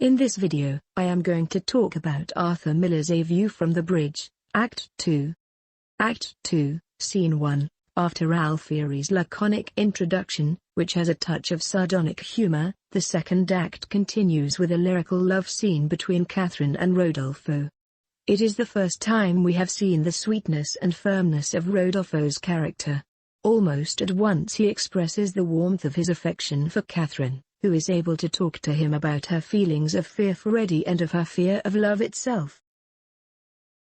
In this video, I am going to talk about Arthur Miller's A View from the Bridge, Act 2. Act 2, Scene 1. After 𝗪𝗺℗'s laconic introduction, which has a touch of sardonic humor, the second act continues with a lyrical love scene between Catherine and Rodolfo. It is the first time we have seen the sweetness and firmness of Rodolfo's character. Almost at once he expresses the warmth of his affection for Catherine, who is able to talk to him about her feelings of fear for Eddie and of her fear of love itself.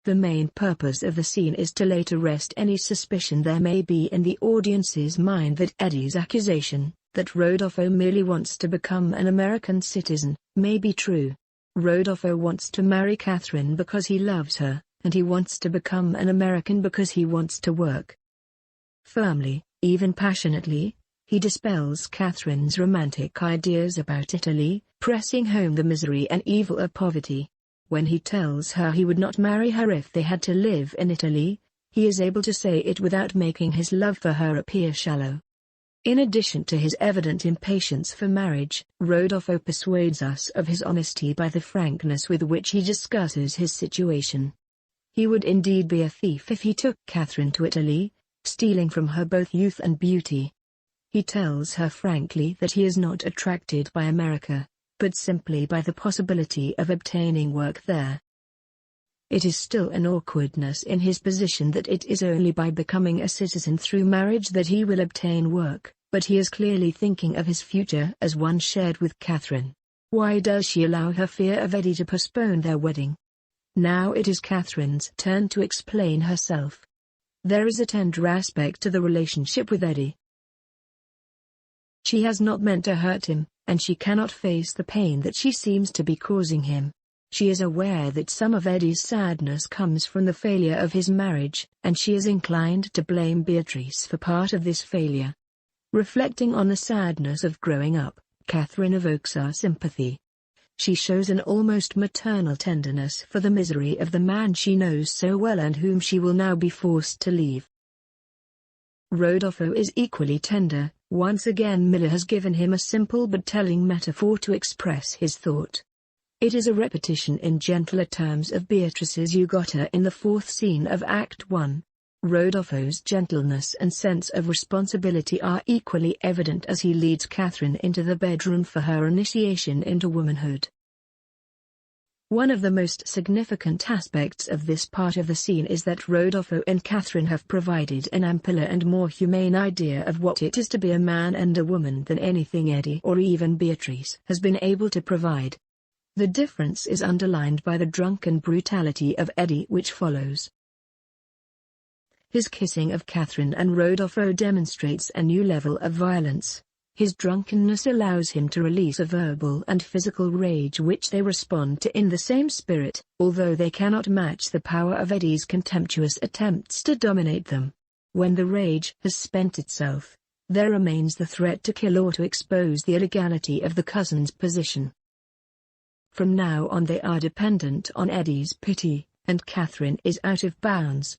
The main purpose of the scene is to lay to rest any suspicion there may be in the audience's mind that Eddie's accusation, that Rodolfo merely wants to become an American citizen, may be true. Rodolfo wants to marry Catherine because he loves her, and he wants to become an American because he wants to work. Firmly, even passionately, he dispels Catherine's romantic ideas about Italy, pressing home the misery and evil of poverty. When he tells her he would not marry her if they had to live in Italy, he is able to say it without making his love for her appear shallow. In addition to his evident impatience for marriage, Rodolfo persuades us of his honesty by the frankness with which he discusses his situation. He would indeed be a thief if he took Catherine to Italy, stealing from her both youth and beauty. He tells her frankly that he is not attracted by America, but simply by the possibility of obtaining work there. It is still an awkwardness in his position that it is only by becoming a citizen through marriage that he will obtain work, but he is clearly thinking of his future as one shared with Catherine. Why does she allow her fear of Eddie to postpone their wedding? Now it is Catherine's turn to explain herself. There is a tender aspect to the relationship with Eddie. She has not meant to hurt him, and she cannot face the pain that she seems to be causing him. She is aware that some of Eddie's sadness comes from the failure of his marriage, and she is inclined to blame Beatrice for part of this failure. Reflecting on the sadness of growing up, Catherine evokes our sympathy. She shows an almost maternal tenderness for the misery of the man she knows so well and whom she will now be forced to leave. Rodolfo is equally tender. Once again Miller has given him a simple but telling metaphor to express his thought. It is a repetition in gentler terms of Beatrice's yuggotta in the fourth scene of Act 1. Rodolfo's gentleness and sense of responsibility are equally evident as he leads Catherine into the bedroom for her initiation into womanhood. One of the most significant aspects of this part of the scene is that Rodolfo and Catherine have provided an ampler and more humane idea of what it is to be a man and a woman than anything Eddie or even Beatrice has been able to provide. The difference is underlined by the drunken brutality of Eddie which follows. His kissing of Catherine and Rodolfo demonstrates a new level of violence. His drunkenness allows him to release a verbal and physical rage which they respond to in the same spirit, although they cannot match the power of Eddie's contemptuous attempts to dominate them. When the rage has spent itself, there remains the threat to kill or to expose the illegality of the cousins' position. From now on they are dependent on Eddie's pity, and Catherine is out of bounds.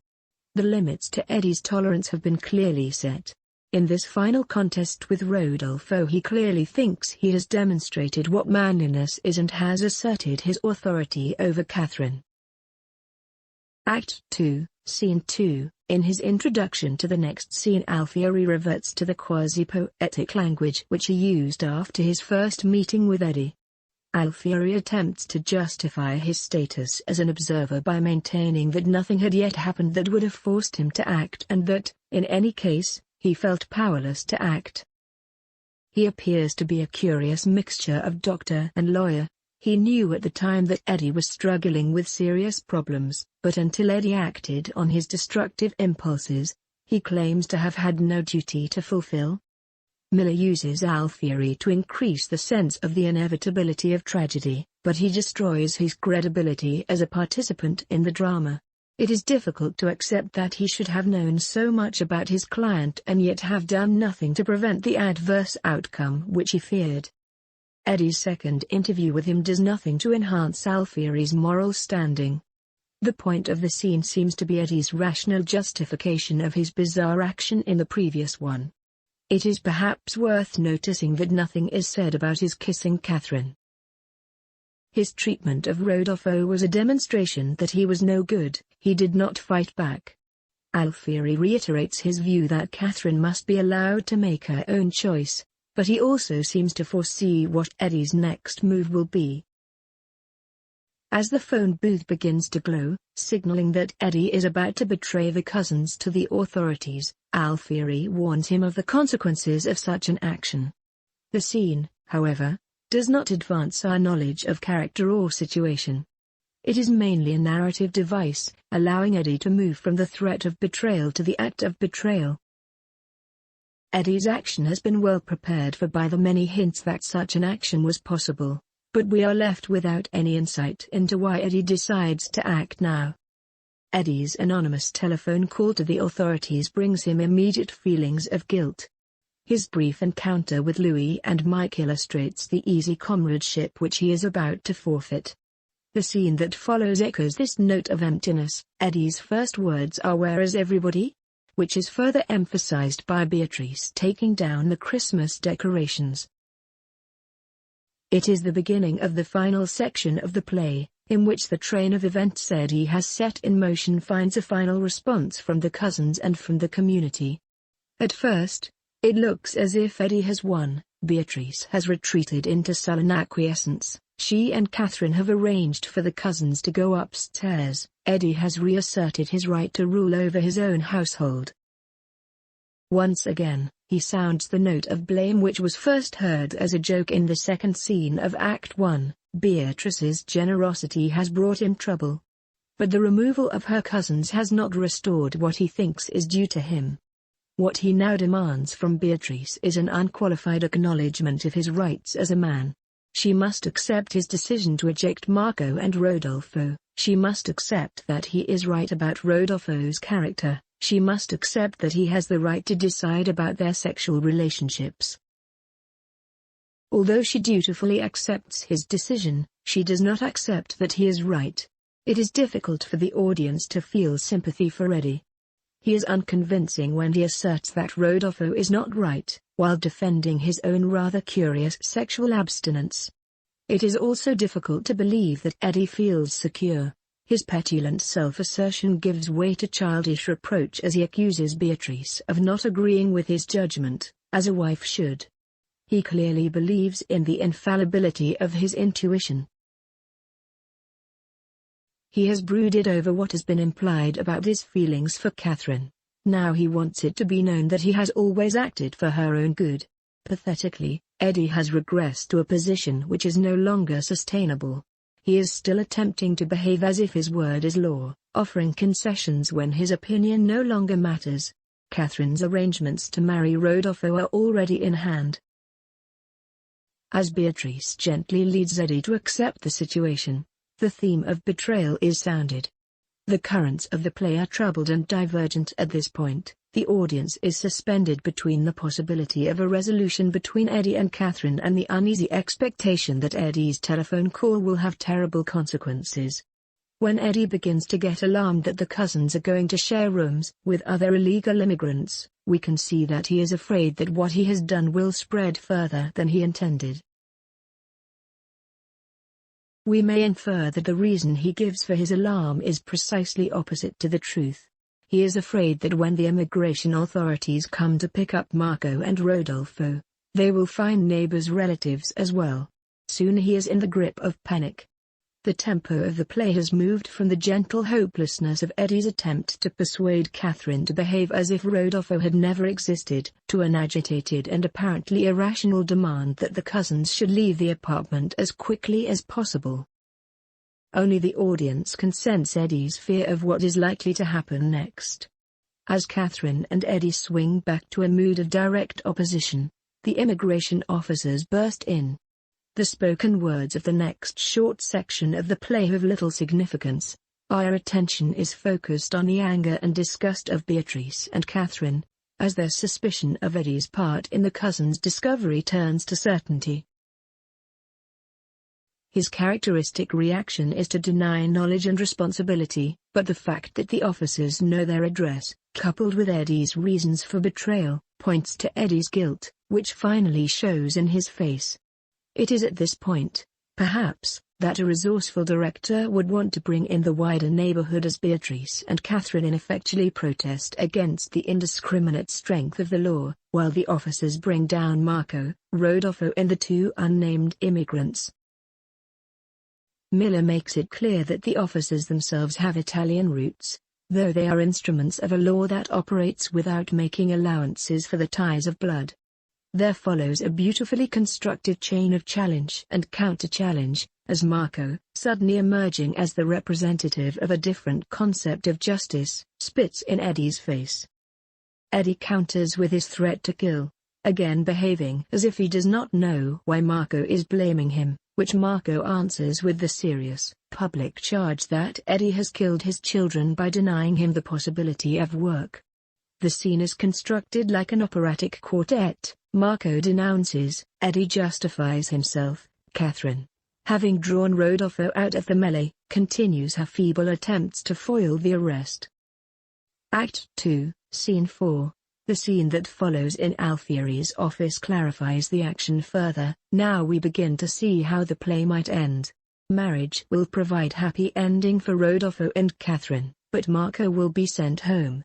The limits to Eddie's tolerance have been clearly set. In this final contest with Rodolfo he clearly thinks he has demonstrated what manliness is and has asserted his authority over Catherine. Act 2, Scene 2. In his introduction to the next scene 𝗪𝗺℗ reverts to the quasi-poetic language which he used after his first meeting with Eddie. 𝗪𝗺℗ attempts to justify his status as an observer by maintaining that nothing had yet happened that would have forced him to act and that, in any case, he felt powerless to act. He appears to be a curious mixture of doctor and lawyer. He knew at the time that Eddie was struggling with serious problems, but until Eddie acted on his destructive impulses, he claims to have had no duty to fulfill. Miller uses 𝗪𝗺℗ to increase the sense of the inevitability of tragedy, but he destroys his credibility as a participant in the drama. It is difficult to accept that he should have known so much about his client and yet have done nothing to prevent the adverse outcome which he feared. Eddie's second interview with him does nothing to enhance 𝗪𝗺℗'s moral standing. The point of the scene seems to be Eddie's rational justification of his bizarre action in the previous one. It is perhaps worth noticing that nothing is said about his kissing Catherine. His treatment of Rodolfo was a demonstration that he was no good. He did not fight back. Alfieri reiterates his view that Catherine must be allowed to make her own choice, but he also seems to foresee what Eddie's next move will be. As the phone booth begins to glow, signaling that Eddie is about to betray the cousins to the authorities, Alfieri warns him of the consequences of such an action. The scene, however, does not advance our knowledge of character or situation. It is mainly a narrative device, allowing Eddie to move from the threat of betrayal to the act of betrayal. Eddie's action has been well prepared for by the many hints that such an action was possible, but we are left without any insight into why Eddie decides to act now. Eddie's anonymous telephone call to the authorities brings him immediate feelings of guilt. His brief encounter with Louis and Mike illustrates the easy comradeship which he is about to forfeit. The scene that follows echoes this note of emptiness. Eddie's first words are "Where is everybody?", which is further emphasized by Beatrice taking down the Christmas decorations. It is the beginning of the final section of the play, in which the train of events Eddie has set in motion finds a final response from the cousins and from the community. At first, it looks as if Eddie has won. Beatrice has retreated into sullen acquiescence. She and Catherine have arranged for the cousins to go upstairs. Eddie has reasserted his right to rule over his own household. Once again, he sounds the note of blame which was first heard as a joke in the second scene of Act 1. Beatrice's generosity has brought him trouble. But the removal of her cousins has not restored what he thinks is due to him. What he now demands from Beatrice is an unqualified acknowledgement of his rights as a man. She must accept his decision to eject Marco and Rodolfo. She must accept that he is right about Rodolfo's character. She must accept that he has the right to decide about their sexual relationships. Although she dutifully accepts his decision, she does not accept that he is right. It is difficult for the audience to feel sympathy for Eddie. He is unconvincing when he asserts that Rodolfo is not right, while defending his own rather curious sexual abstinence. It is also difficult to believe that Eddie feels secure. His petulant self-assertion gives way to childish reproach as he accuses Beatrice of not agreeing with his judgment, as a wife should. He clearly believes in the infallibility of his intuition. He has brooded over what has been implied about his feelings for Catherine. Now he wants it to be known that he has always acted for her own good. Pathetically, Eddie has regressed to a position which is no longer sustainable. He is still attempting to behave as if his word is law, offering concessions when his opinion no longer matters. Catherine's arrangements to marry Rodolfo are already in hand. As Beatrice gently leads Eddie to accept the situation, the theme of betrayal is sounded. The currents of the play are troubled and divergent at this point. The audience is suspended between the possibility of a resolution between Eddie and Catherine and the uneasy expectation that Eddie's telephone call will have terrible consequences. When Eddie begins to get alarmed that the cousins are going to share rooms with other illegal immigrants, we can see that he is afraid that what he has done will spread further than he intended. We may infer that the reason he gives for his alarm is precisely opposite to the truth. He is afraid that when the immigration authorities come to pick up Marco and Rodolfo, they will find neighbors' relatives as well. Soon he is in the grip of panic. The tempo of the play has moved from the gentle hopelessness of Eddie's attempt to persuade Catherine to behave as if Rodolfo had never existed, to an agitated and apparently irrational demand that the cousins should leave the apartment as quickly as possible. Only the audience can sense Eddie's fear of what is likely to happen next. As Catherine and Eddie swing back to a mood of direct opposition, the immigration officers burst in. The spoken words of the next short section of the play have little significance. Our attention is focused on the anger and disgust of Beatrice and Catherine, as their suspicion of Eddie's part in the cousins' discovery turns to certainty. His characteristic reaction is to deny knowledge and responsibility, but the fact that the officers know their address, coupled with Eddie's reasons for betrayal, points to Eddie's guilt, which finally shows in his face. It is at this point, perhaps, that a resourceful director would want to bring in the wider neighborhood as Beatrice and Catherine ineffectually protest against the indiscriminate strength of the law, while the officers bring down Marco, Rodolfo and the two unnamed immigrants. Miller makes it clear that the officers themselves have Italian roots, though they are instruments of a law that operates without making allowances for the ties of blood. There follows a beautifully constructed chain of challenge and counter-challenge, as Marco, suddenly emerging as the representative of a different concept of justice, spits in Eddie's face. Eddie counters with his threat to kill, again behaving as if he does not know why Marco is blaming him, which Marco answers with the serious, public charge that Eddie has killed his children by denying him the possibility of work. The scene is constructed like an operatic quartet. Marco denounces, Eddie justifies himself, Catherine, having drawn Rodolfo out of the melee, continues her feeble attempts to foil the arrest. Act 2, Scene 4. The scene that follows in Alfieri's office clarifies the action further. Now we begin to see how the play might end. Marriage will provide happy ending for Rodolfo and Catherine, but Marco will be sent home.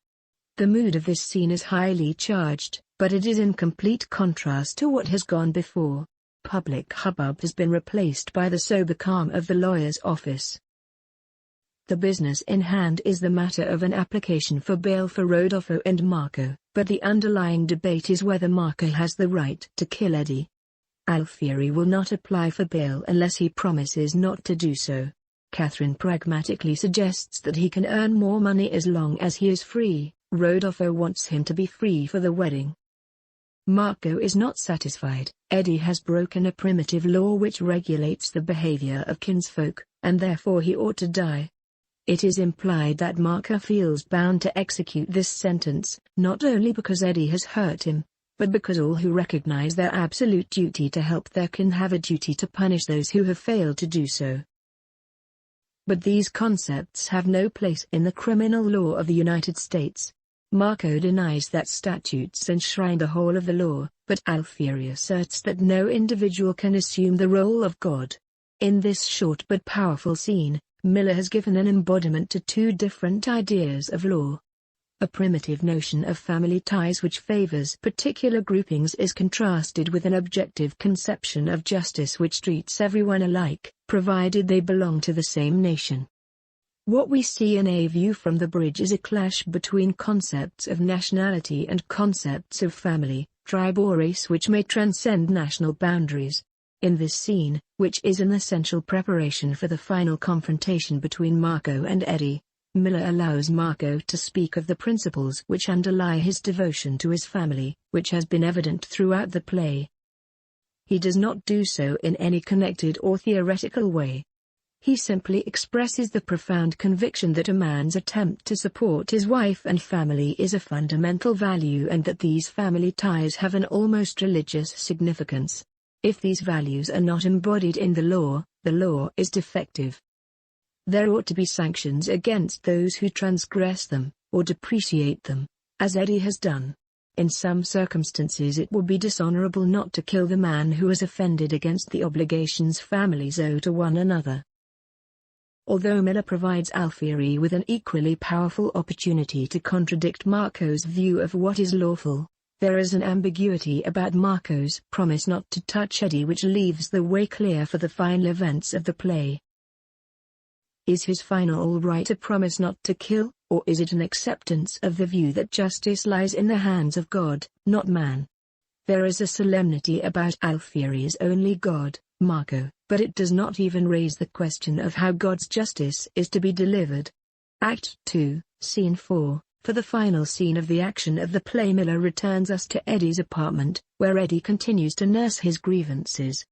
The mood of this scene is highly charged, but it is in complete contrast to what has gone before. Public hubbub has been replaced by the sober calm of the lawyer's office. The business in hand is the matter of an application for bail for Rodolfo and Marco, but the underlying debate is whether Marco has the right to kill Eddie. Alfieri will not apply for bail unless he promises not to do so. Catherine pragmatically suggests that he can earn more money as long as he is free. Rodolfo wants him to be free for the wedding. Marco is not satisfied. Eddie has broken a primitive law which regulates the behavior of kinsfolk, and therefore he ought to die. It is implied that Marco feels bound to execute this sentence, not only because Eddie has hurt him, but because all who recognize their absolute duty to help their kin have a duty to punish those who have failed to do so. But these concepts have no place in the criminal law of the United States. Marco denies that statutes enshrine the whole of the law, but Alfieri asserts that no individual can assume the role of God. In this short but powerful scene, Miller has given an embodiment to two different ideas of law. A primitive notion of family ties which favors particular groupings is contrasted with an objective conception of justice which treats everyone alike, provided they belong to the same nation. What we see in A View from the Bridge is a clash between concepts of nationality and concepts of family, tribe or race which may transcend national boundaries. In this scene, which is an essential preparation for the final confrontation between Marco and Eddie, Miller allows Marco to speak of the principles which underlie his devotion to his family, which has been evident throughout the play. He does not do so in any connected or theoretical way. He simply expresses the profound conviction that a man's attempt to support his wife and family is a fundamental value and that these family ties have an almost religious significance. If these values are not embodied in the law is defective. There ought to be sanctions against those who transgress them, or depreciate them, as Eddie has done. In some circumstances it would be dishonorable not to kill the man who has offended against the obligations families owe to one another. Although Miller provides Alfieri with an equally powerful opportunity to contradict Marco's view of what is lawful, there is an ambiguity about Marco's promise not to touch Eddie which leaves the way clear for the final events of the play. Is his final right a promise not to kill, or is it an acceptance of the view that justice lies in the hands of God, not man? There is a solemnity about Alfieri's only God, Marco, but it does not even raise the question of how God's justice is to be delivered. Act 2, Scene 4. For the final scene of the action of the play, Miller returns us to Eddie's apartment, where Eddie continues to nurse his grievances.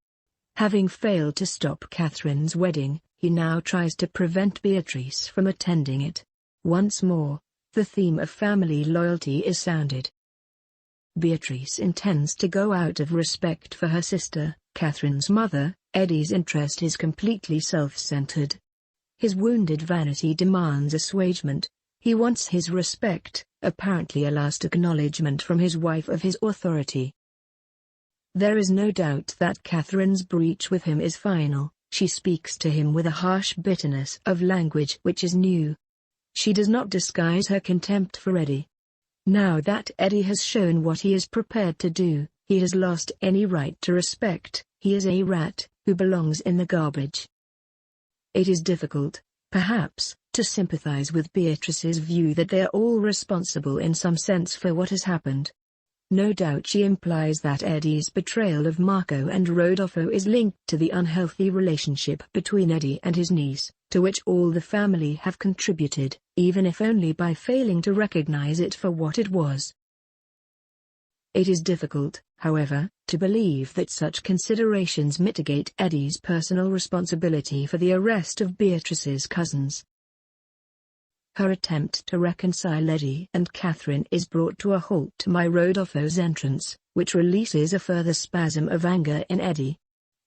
Having failed to stop Catherine's wedding, he now tries to prevent Beatrice from attending it. Once more, the theme of family loyalty is sounded. Beatrice intends to go out of respect for her sister, Catherine's mother. Eddie's interest is completely self-centered. His wounded vanity demands assuagement. He wants his respect, apparently a last acknowledgement from his wife of his authority. There is no doubt that Catherine's breach with him is final. she speaks to him with a harsh bitterness of language which is new. She does not disguise her contempt for 𝗏𝗑. Now that 𝗏𝗑 has shown what he is prepared to do, he has lost any right to respect. He is a rat, who belongs in the garbage. It is difficult, perhaps, to sympathize with Beatrice's view that they are all responsible in some sense for what has happened. No doubt she implies that 𝗏𝗑's betrayal of Marco and Rodolfo is linked to the unhealthy relationship between 𝗏𝗑 and his niece, to which all the family have contributed, even if only by failing to recognize it for what it was. It is difficult, however, to believe that such considerations mitigate 𝗏𝗑's personal responsibility for the arrest of Beatrice's cousins. Her attempt to reconcile 𝗏𝗑 and Catherine is brought to a halt by Rodolfo's entrance, which releases a further spasm of anger in 𝗏𝗑.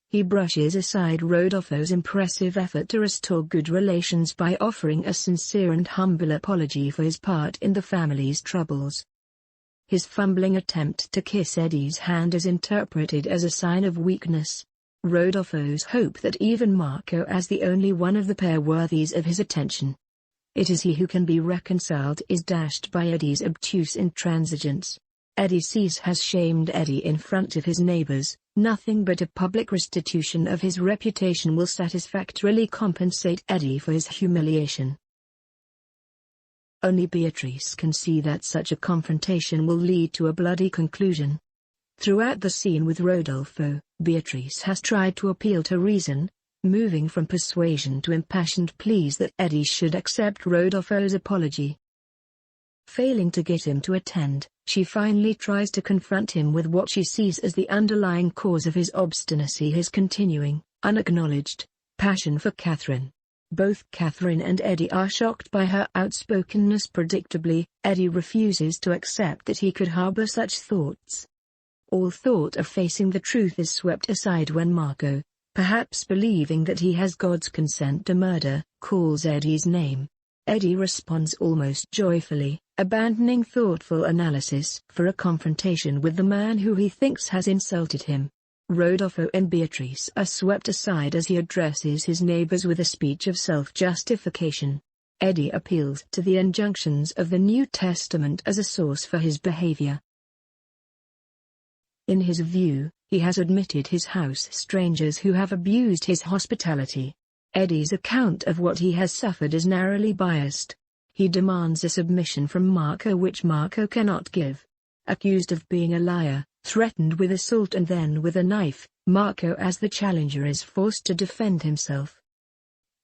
He brushes aside Rodolfo's impressive effort to restore good relations by offering a sincere and humble apology for his part in the family's troubles. His fumbling attempt to kiss 𝗏𝗑's hand is interpreted as a sign of weakness. Rodolfo's hope that even Marco as the only one of the pair worthy of his attention, it is he who can be reconciled, is dashed by 𝗏𝗑's obtuse intransigence. 𝗏𝗑 has shamed 𝗏𝗑 in front of his neighbors. Nothing but a public restitution of his reputation will satisfactorily compensate 𝗏𝗑 for his humiliation. Only Beatrice can see that such a confrontation will lead to a bloody conclusion. Throughout the scene with Rodolfo, Beatrice has tried to appeal to reason, moving from persuasion to impassioned pleas that 𝗏𝗑 should accept Rodolfo's apology. Failing to get him to attend, she finally tries to confront him with what she sees as the underlying cause of his obstinacy: his continuing, unacknowledged, passion for Catherine. Both Catherine and 𝗏𝗑 are shocked by her outspokenness. Predictably, 𝗏𝗑 refuses to accept that he could harbor such thoughts. All thought of facing the truth is swept aside when Marco, perhaps believing that he has God's consent to murder, calls 𝗏𝗑's name. 𝗏𝗑 responds almost joyfully, abandoning thoughtful analysis for a confrontation with the man who he thinks has insulted him. Rodolfo and Beatrice are swept aside as he addresses his neighbors with a speech of self-justification. 𝗏𝗑 appeals to the injunctions of the New Testament as a source for his behavior. In his view, he has admitted his house strangers who have abused his hospitality. 𝗏𝗑's account of what he has suffered is narrowly biased. He demands a submission from Marco which Marco cannot give. Accused of being a liar, threatened with assault and then with a knife, Marco as the challenger is forced to defend himself.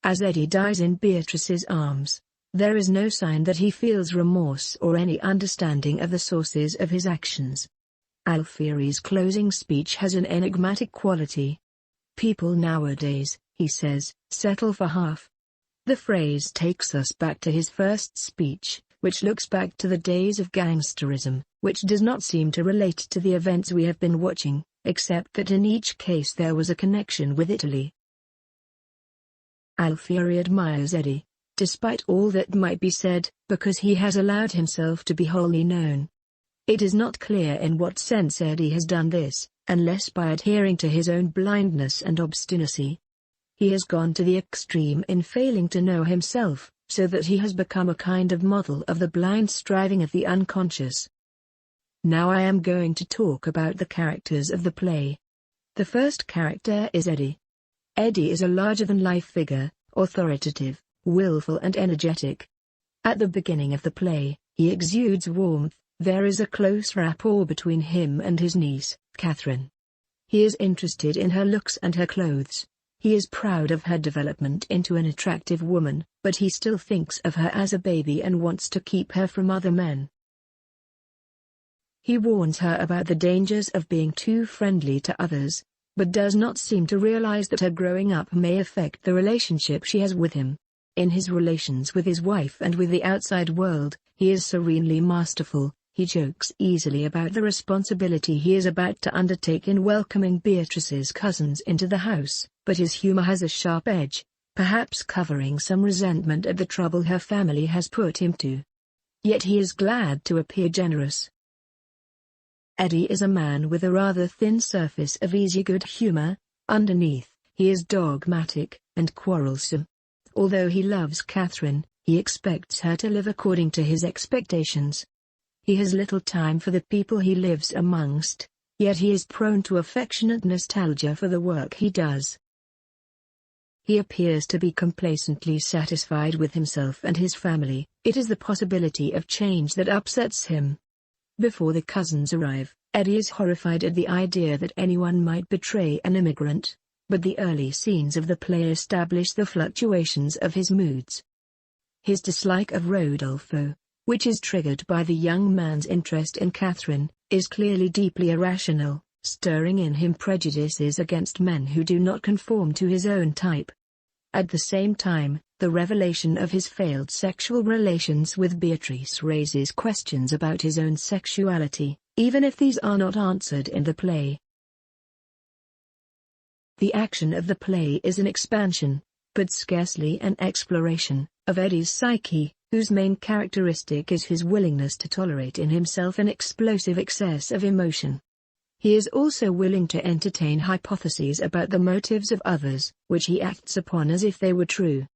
As 𝗏𝗑 dies in Beatrice's arms, there is no sign that he feels remorse or any understanding of the sources of his actions. Alfieri's closing speech has an enigmatic quality. "People nowadays," he says, "settle for half." The phrase takes us back to his first speech, which looks back to the days of gangsterism, which does not seem to relate to the events we have been watching, except that in each case there was a connection with Italy. Alfieri admires 𝗏𝗑, despite all that might be said, because he has allowed himself to be wholly known. It is not clear in what sense 𝗏𝗑 has done this, unless by adhering to his own blindness and obstinacy. He has gone to the extreme in failing to know himself, so that he has become a kind of model of the blind striving of the unconscious. Now I am going to talk about the characters of the play. The first character is 𝗏𝗑. 𝗏𝗑 is a larger-than-life figure, authoritative, willful and energetic. At the beginning of the play, he exudes warmth. There is a close rapport between him and his niece, Catherine. He is interested in her looks and her clothes. He is proud of her development into an attractive woman, but he still thinks of her as a baby and wants to keep her from other men. He warns her about the dangers of being too friendly to others, but does not seem to realize that her growing up may affect the relationship she has with him. In his relations with his wife and with the outside world, he is serenely masterful. He jokes easily about the responsibility he is about to undertake in welcoming Beatrice's cousins into the house, but his humor has a sharp edge, perhaps covering some resentment at the trouble her family has put him to. Yet he is glad to appear generous. 𝗏𝗑 is a man with a rather thin surface of easy good humor. Underneath, He is dogmatic and quarrelsome. Although he loves Catherine, he expects her to live according to his expectations. He has little time for the people he lives amongst, yet he is prone to affectionate nostalgia for the work he does. He appears to be complacently satisfied with himself and his family. It is the possibility of change that upsets him. Before the cousins arrive, Eddie is horrified at the idea that anyone might betray an immigrant, but the early scenes of the play establish the fluctuations of his moods. His dislike of Rodolfo, which is triggered by the young man's interest in Catherine, is clearly deeply irrational, stirring in him prejudices against men who do not conform to his own type. At the same time, the revelation of his failed sexual relations with Beatrice raises questions about his own sexuality, even if these are not answered in the play. The action of the play is an expansion, but scarcely an exploration, of Eddie's psyche, whose main characteristic is his willingness to tolerate in himself an explosive excess of emotion. He is also willing to entertain hypotheses about the motives of others, which he acts upon as if they were true.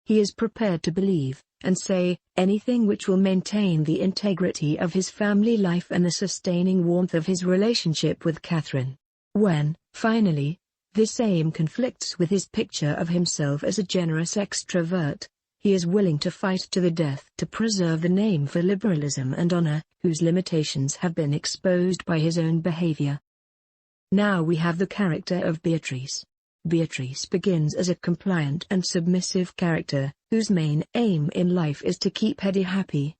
He is prepared to believe, and say, anything which will maintain the integrity of his family life and the sustaining warmth of his relationship with Catherine. When, finally, this aim conflicts with his picture of himself as a generous extrovert, he is willing to fight to the death to preserve the name for liberalism and honor, whose limitations have been exposed by his own behavior. Now we have the character of Beatrice. Beatrice begins as a compliant and submissive character, whose main aim in life is to keep Eddie happy.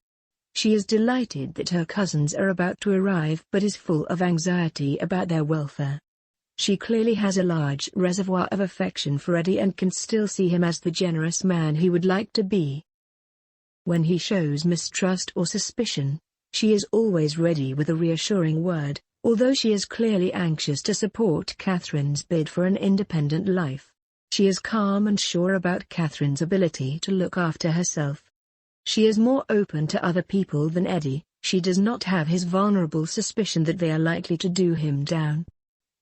She is delighted that her cousins are about to arrive but is full of anxiety about their welfare. She clearly has a large reservoir of affection for Eddie and can still see him as the generous man he would like to be. When he shows mistrust or suspicion, she is always ready with a reassuring word, although she is clearly anxious to support Catherine's bid for an independent life. She is calm and sure about Catherine's ability to look after herself. She is more open to other people than Eddie. She does not have his vulnerable suspicion that they are likely to do him down.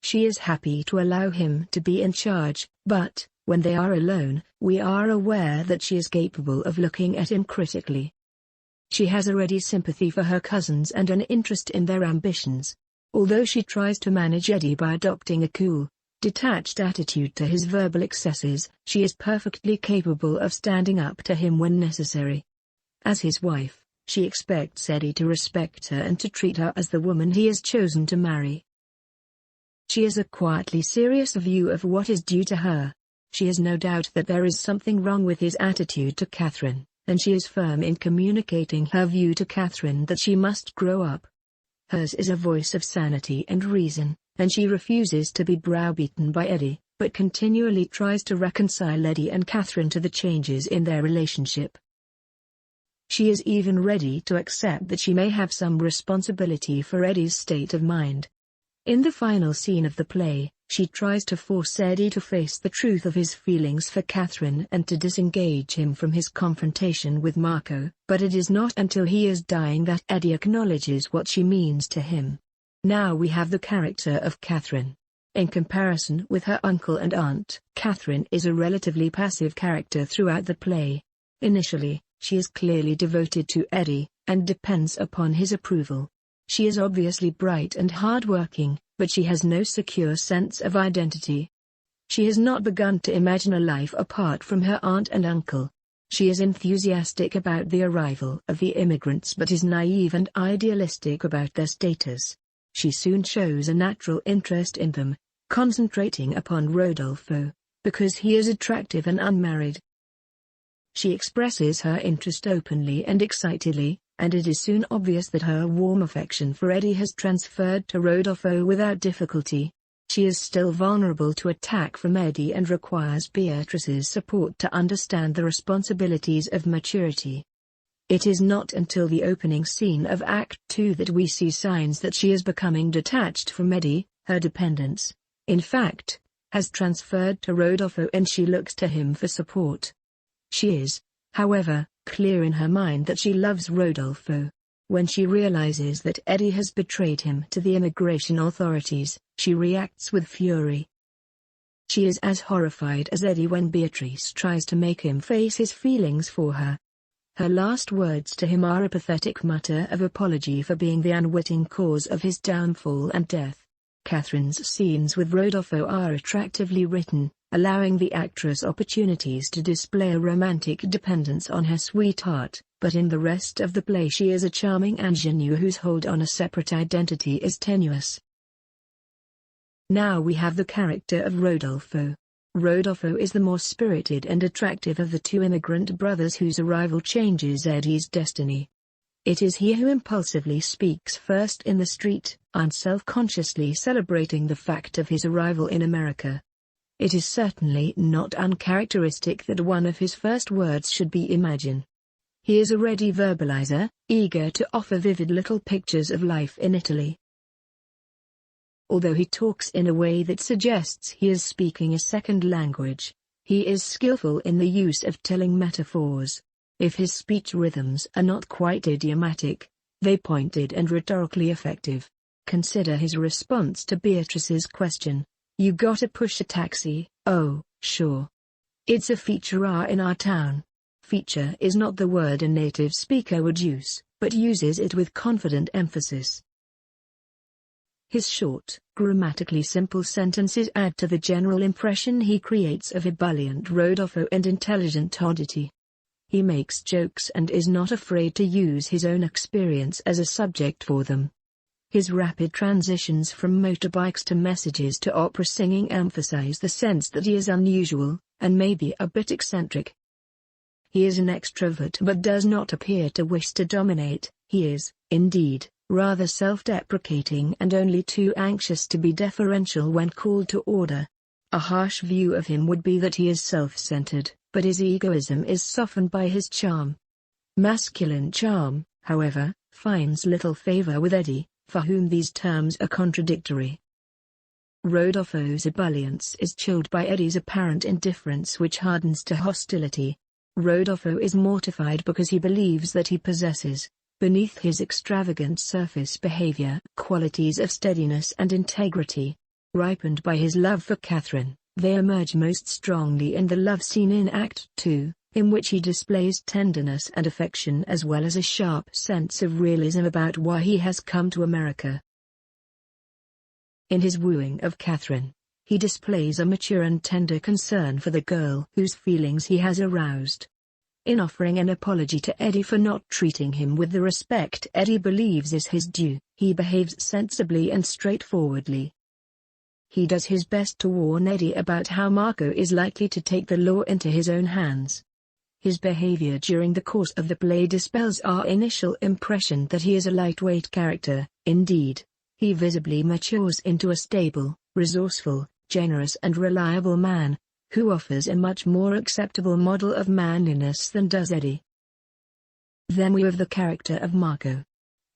She is happy to allow him to be in charge, but, when they are alone, we are aware that she is capable of looking at him critically. She has a ready sympathy for her cousins and an interest in their ambitions. Although she tries to manage Eddie by adopting a cool, detached attitude to his verbal excesses, she is perfectly capable of standing up to him when necessary. As his wife, she expects Eddie to respect her and to treat her as the woman he has chosen to marry. She has a quietly serious view of what is due to her. She has no doubt that there is something wrong with his attitude to Catherine, and she is firm in communicating her view to Catherine that she must grow up. Hers is a voice of sanity and reason, and she refuses to be browbeaten by Eddie, but continually tries to reconcile Eddie and Catherine to the changes in their relationship. She is even ready to accept that she may have some responsibility for Eddie's state of mind. In the final scene of the play, she tries to force Eddie to face the truth of his feelings for Catherine and to disengage him from his confrontation with Marco, but it is not until he is dying that Eddie acknowledges what she means to him. Now we have the character of Catherine. In comparison with her uncle and aunt, Catherine is a relatively passive character throughout the play. Initially, she is clearly devoted to Eddie, and depends upon his approval. She is obviously bright and hard-working, but she has no secure sense of identity. She has not begun to imagine a life apart from her aunt and uncle. She is enthusiastic about the arrival of the immigrants but is naive and idealistic about their status. She soon shows a natural interest in them, concentrating upon Rodolfo, because he is attractive and unmarried. She expresses her interest openly and excitedly, and it is soon obvious that her warm affection for Eddie has transferred to Rodolfo without difficulty. She is still vulnerable to attack from Eddie and requires Beatrice's support to understand the responsibilities of maturity. It is not until the opening scene of Act 2 that we see signs that she is becoming detached from Eddie. Her dependence, in fact, has transferred to Rodolfo and she looks to him for support. She is, however, clear in her mind that she loves Rodolfo. When she realizes that Eddie has betrayed him to the immigration authorities, she reacts with fury. She is as horrified as Eddie when Beatrice tries to make him face his feelings for her. Her last words to him are a pathetic mutter of apology for being the unwitting cause of his downfall and death. Catherine's scenes with Rodolfo are attractively written, allowing the actress opportunities to display a romantic dependence on her sweetheart, but in the rest of the play she is a charming ingenue whose hold on a separate identity is tenuous. Now we have the character of Rodolfo. Rodolfo is the more spirited and attractive of the two immigrant brothers whose arrival changes Eddie's destiny. It is he who impulsively speaks first in the street, unself-consciously celebrating the fact of his arrival in America. It is certainly not uncharacteristic that one of his first words should be "imagine." He is a ready verbalizer, eager to offer vivid little pictures of life in Italy. Although he talks in a way that suggests he is speaking a second language, he is skillful in the use of telling metaphors. If his speech rhythms are not quite idiomatic, they pointed and rhetorically effective. Consider his response to Beatrice's question, "You gotta push a taxi?" "Oh, sure. It's a feature in our town." Feature is not the word a native speaker would use, but uses it with confident emphasis. His short, grammatically simple sentences add to the general impression he creates of ebullient Rodolfo and intelligent oddity. He makes jokes and is not afraid to use his own experience as a subject for them. His rapid transitions from motorbikes to messages to opera singing emphasize the sense that he is unusual, and maybe a bit eccentric. He is an extrovert but does not appear to wish to dominate. He is, indeed, rather self-deprecating and only too anxious to be deferential when called to order. A harsh view of him would be that he is self-centered, but his egoism is softened by his charm. Masculine charm, however, finds little favor with Eddie, for whom these terms are contradictory. Rodolfo's ebullience is chilled by Eddie's apparent indifference, which hardens to hostility. Rodolfo is mortified because he believes that he possesses, beneath his extravagant surface behavior, qualities of steadiness and integrity. Ripened by his love for Catherine, they emerge most strongly in the love scene in Act 2, in which he displays tenderness and affection as well as a sharp sense of realism about why he has come to America. In his wooing of Catherine, he displays a mature and tender concern for the girl whose feelings he has aroused. In offering an apology to Eddie for not treating him with the respect Eddie believes is his due, he behaves sensibly and straightforwardly. He does his best to warn Eddie about how Marco is likely to take the law into his own hands. His behavior during the course of the play dispels our initial impression that he is a lightweight character. Indeed, he visibly matures into a stable, resourceful, generous and reliable man, who offers a much more acceptable model of manliness than does Eddie. Then we have the character of Marco.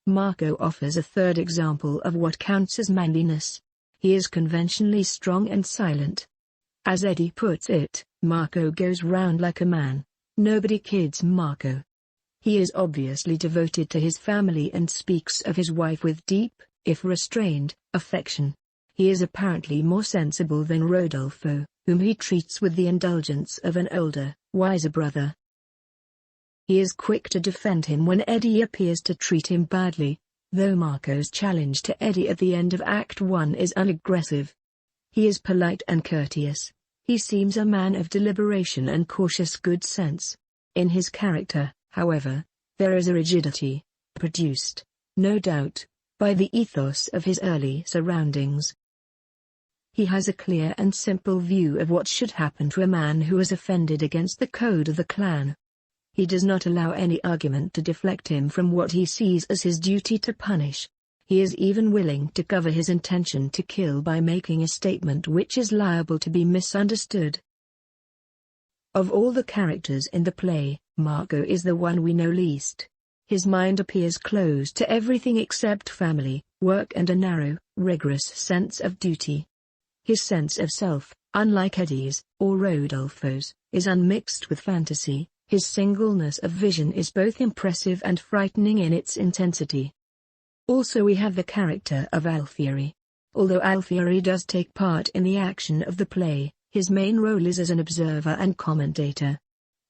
Marco offers a third example of what counts as manliness. He is conventionally strong and silent. As Eddie puts it, Marco goes round like a man. Nobody kids Marco. He is obviously devoted to his family and speaks of his wife with deep, if restrained, affection. He is apparently more sensible than Rodolfo, whom he treats with the indulgence of an older, wiser brother. He is quick to defend him when Eddie appears to treat him badly, though Marco's challenge to Eddie at the end of Act 1 is unaggressive. He is polite and courteous. He seems a man of deliberation and cautious good sense. In his character, however, there is a rigidity, produced, no doubt, by the ethos of his early surroundings. He has a clear and simple view of what should happen to a man who has offended against the code of the clan. He does not allow any argument to deflect him from what he sees as his duty to punish. He is even willing to cover his intention to kill by making a statement which is liable to be misunderstood. Of all the characters in the play, Marco is the one we know least. His mind appears closed to everything except family, work and a narrow, rigorous sense of duty. His sense of self, unlike Eddie's, or Rodolfo's, is unmixed with fantasy. His singleness of vision is both impressive and frightening in its intensity. Also we have the character of Alfieri. Although Alfieri does take part in the action of the play, His main role is as an observer and commentator.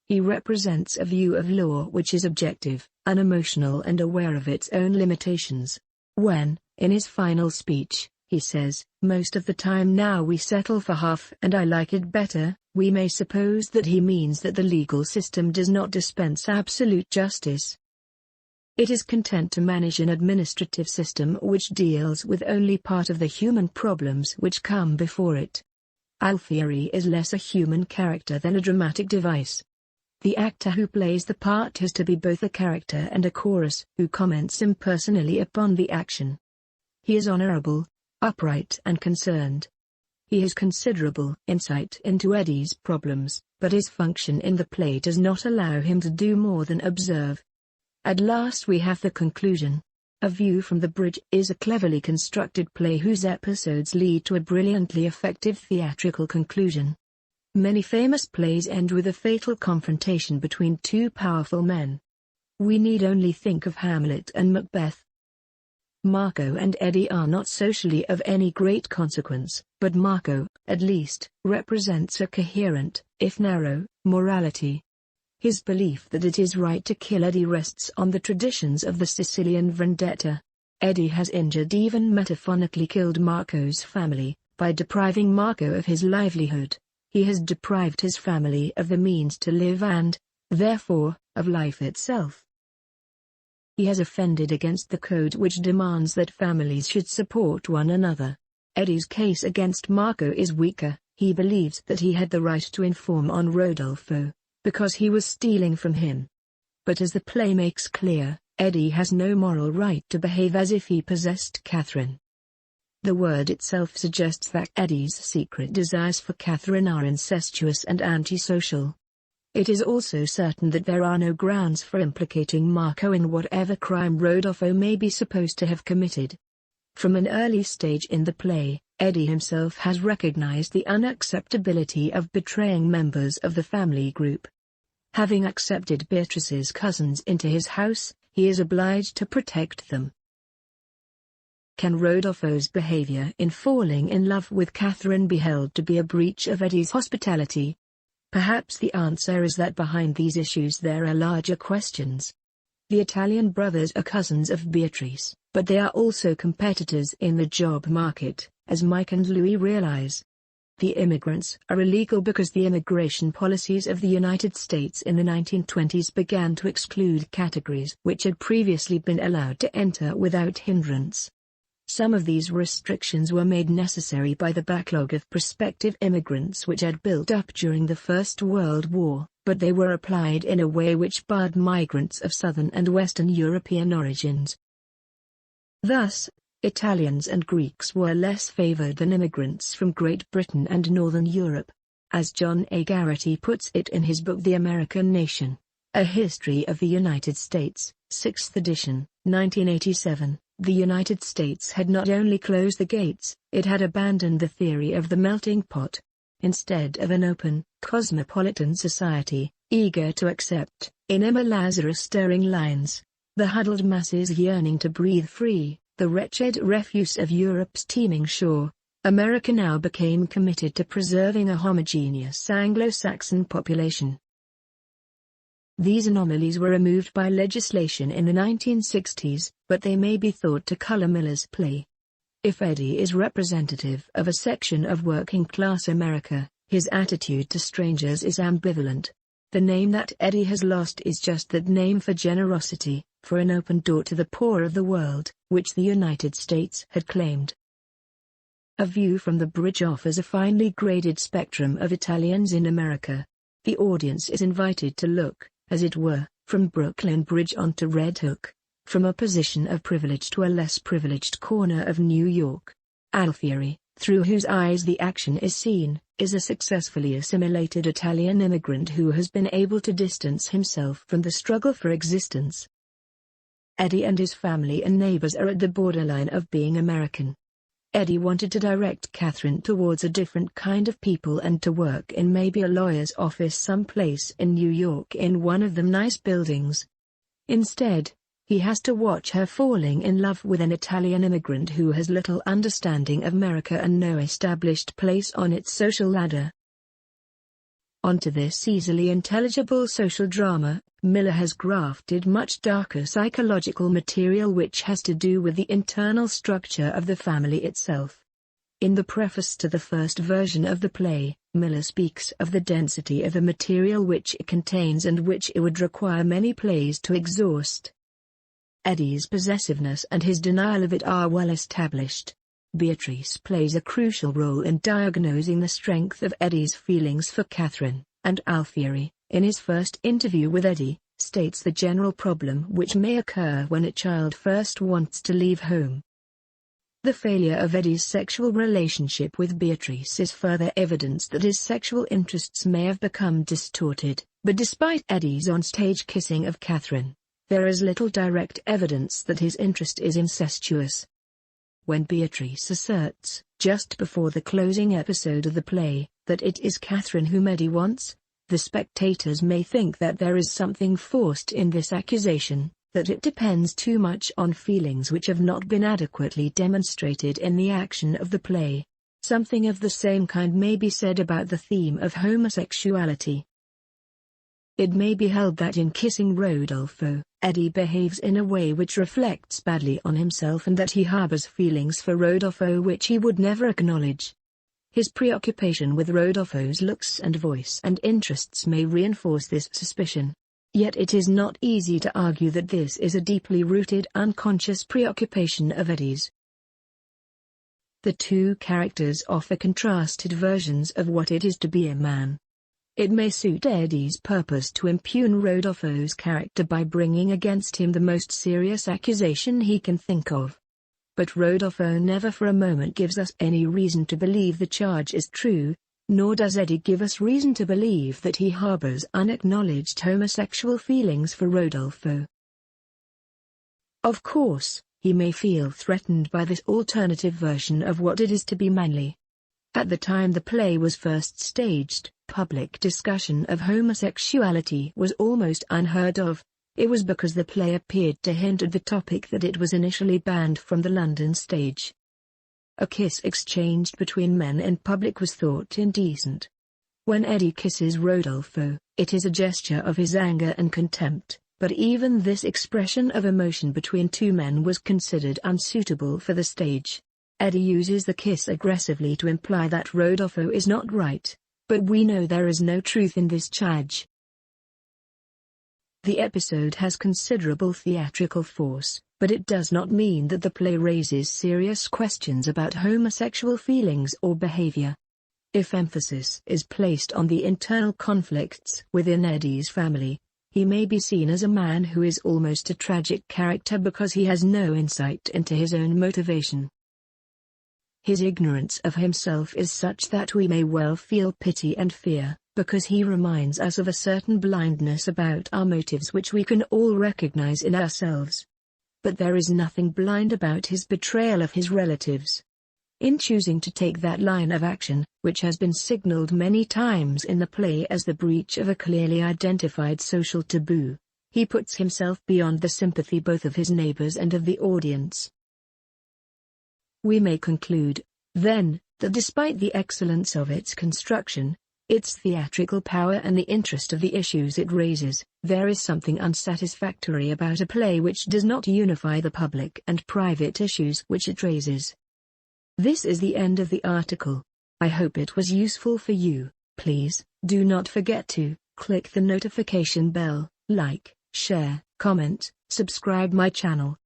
He represents a view of law which is objective, unemotional and aware of its own limitations. When, in his final speech, he says, "Most of the time now we settle for half and I like it better," we may suppose that he means that the legal system does not dispense absolute justice. It is content to manage an administrative system which deals with only part of the human problems which come before it. Alfieri is less a human character than a dramatic device. The actor who plays the part has to be both a character and a chorus who comments impersonally upon the action. He is honorable, upright and concerned. He has considerable insight into Eddie's problems, but his function in the play does not allow him to do more than observe. At last we have the conclusion. A View from the Bridge is a cleverly constructed play whose episodes lead to a brilliantly effective theatrical conclusion. Many famous plays end with a fatal confrontation between two powerful men. We need only think of Hamlet and Macbeth. Marco and Eddie are not socially of any great consequence, but Marco, at least, represents a coherent, if narrow, morality. His belief that it is right to kill Eddie rests on the traditions of the Sicilian vendetta. Eddie has injured, even metaphonically killed, Marco's family, by depriving Marco of his livelihood. He has deprived his family of the means to live and, therefore, of life itself. He has offended against the code which demands that families should support one another. Eddie's case against Marco is weaker. He believes that he had the right to inform on Rodolfo, because he was stealing from him. But as the play makes clear, Eddie has no moral right to behave as if he possessed Catherine. The word itself suggests that Eddie's secret desires for Catherine are incestuous and antisocial. It is also certain that there are no grounds for implicating Marco in whatever crime Rodolfo may be supposed to have committed. From an early stage in the play, Eddie himself has recognized the unacceptability of betraying members of the family group. Having accepted Beatrice's cousins into his house, he is obliged to protect them. Can Rodolfo's behavior in falling in love with Catherine be held to be a breach of Eddie's hospitality? Perhaps the answer is that behind these issues there are larger questions. The Italian brothers are cousins of Beatrice, but they are also competitors in the job market, as Mike and Louis realize. The immigrants are illegal because the immigration policies of the United States in the 1920s began to exclude categories which had previously been allowed to enter without hindrance. Some of these restrictions were made necessary by the backlog of prospective immigrants which had built up during the First World War, but they were applied in a way which barred migrants of Southern and Western European origins. Thus, Italians and Greeks were less favored than immigrants from Great Britain and Northern Europe. As John A. Garrity puts it in his book The American Nation, A History of the United States, 6th edition, 1987, the United States had not only closed the gates, it had abandoned the theory of the melting pot. Instead of an open, cosmopolitan society, eager to accept, in Emma Lazarus' stirring lines, the huddled masses yearning to breathe free, the wretched refuse of Europe's teeming shore, America now became committed to preserving a homogeneous Anglo-Saxon population. These anomalies were removed by legislation in the 1960s, but they may be thought to color Miller's play. If Eddie is representative of a section of working-class America, his attitude to strangers is ambivalent. The name that Eddie has lost is just that name for generosity, for an open door to the poor of the world, which the United States had claimed. A View from the Bridge offers a finely graded spectrum of Italians in America. The audience is invited to look, as it were, from Brooklyn Bridge onto Red Hook, from a position of privilege to a less privileged corner of New York. Alfieri, through whose eyes the action is seen, is a successfully assimilated Italian immigrant who has been able to distance himself from the struggle for existence. Eddie and his family and neighbors are at the borderline of being American. Eddie wanted to direct Catherine towards a different kind of people and to work in maybe a lawyer's office someplace in New York in one of them nice buildings. Instead, he has to watch her falling in love with an Italian immigrant who has little understanding of America and no established place on its social ladder. Onto this easily intelligible social drama, Miller has grafted much darker psychological material which has to do with the internal structure of the family itself. In the preface to the first version of the play, Miller speaks of the density of the material which it contains and which it would require many plays to exhaust. Eddie's possessiveness and his denial of it are well established. Beatrice plays a crucial role in diagnosing the strength of Eddie's feelings for Catherine, and Alfieri, in his first interview with Eddie, states the general problem which may occur when a child first wants to leave home. The failure of Eddie's sexual relationship with Beatrice is further evidence that his sexual interests may have become distorted, but despite Eddie's on-stage kissing of Catherine, there is little direct evidence that his interest is incestuous. When Beatrice asserts, just before the closing episode of the play, that it is Catherine whom Eddie wants, the spectators may think that there is something forced in this accusation, that it depends too much on feelings which have not been adequately demonstrated in the action of the play. Something of the same kind may be said about the theme of homosexuality. It may be held that in kissing Rodolfo, Eddie behaves in a way which reflects badly on himself and that he harbors feelings for Rodolfo which he would never acknowledge. His preoccupation with Rodolfo's looks and voice and interests may reinforce this suspicion. Yet it is not easy to argue that this is a deeply rooted unconscious preoccupation of Eddie's. The two characters offer contrasted versions of what it is to be a man. It may suit Eddie's purpose to impugn Rodolfo's character by bringing against him the most serious accusation he can think of. But Rodolfo never for a moment gives us any reason to believe the charge is true, nor does Eddie give us reason to believe that he harbors unacknowledged homosexual feelings for Rodolfo. Of course, he may feel threatened by this alternative version of what it is to be manly. At the time the play was first staged, public discussion of homosexuality was almost unheard of. It was because the play appeared to hint at the topic that it was initially banned from the London stage. A kiss exchanged between men in public was thought indecent. When Eddie kisses Rodolfo, it is a gesture of his anger and contempt, but even this expression of emotion between two men was considered unsuitable for the stage. Eddie uses the kiss aggressively to imply that Rodolfo is not right, but we know there is no truth in this charge. The episode has considerable theatrical force, but it does not mean that the play raises serious questions about homosexual feelings or behavior. If emphasis is placed on the internal conflicts within Eddie's family, he may be seen as a man who is almost a tragic character because he has no insight into his own motivation. His ignorance of himself is such that we may well feel pity and fear, because he reminds us of a certain blindness about our motives which we can all recognize in ourselves. But there is nothing blind about his betrayal of his relatives. In choosing to take that line of action, which has been signaled many times in the play as the breach of a clearly identified social taboo, he puts himself beyond the sympathy both of his neighbors and of the audience. We may conclude, then, that despite the excellence of its construction, its theatrical power and the interest of the issues it raises, there is something unsatisfactory about a play which does not unify the public and private issues which it raises. This is the end of the article. I hope it was useful for you. Please, do not forget to click the notification bell, like, share, comment, subscribe my channel.